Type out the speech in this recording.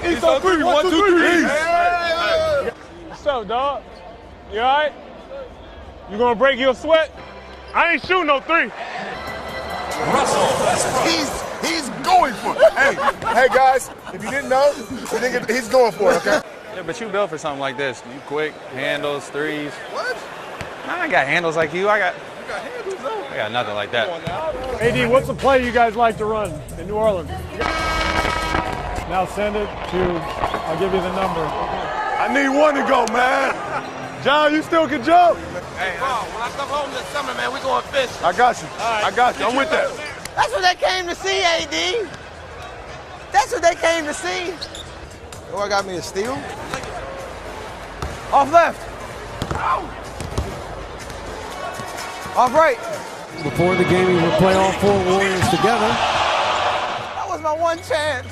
East on three. 1, 2, 3. What's up, dog? You all right? You gonna break your sweat? I ain't shooting no three. He's going for it. Hey guys, if you didn't know, he's going for it, okay? Yeah, but you built for something like this. You quick, handles, threes. What? I ain't got handles like you. You got handles, though. I got nothing like that. AD, what's the play you guys like to run in New Orleans? Now send it to, I'll give you the number. I need one to go, man. John, you still can jump? Hey, when I come home this summer, man, we going fishing. I got you. Right. I got you. I'm with that. That's what they came to see, AD. That's what they came to see. Oh, I got me a steal. Off left. Off right. Before the game, he would play all four Warriors together. That was my one chance.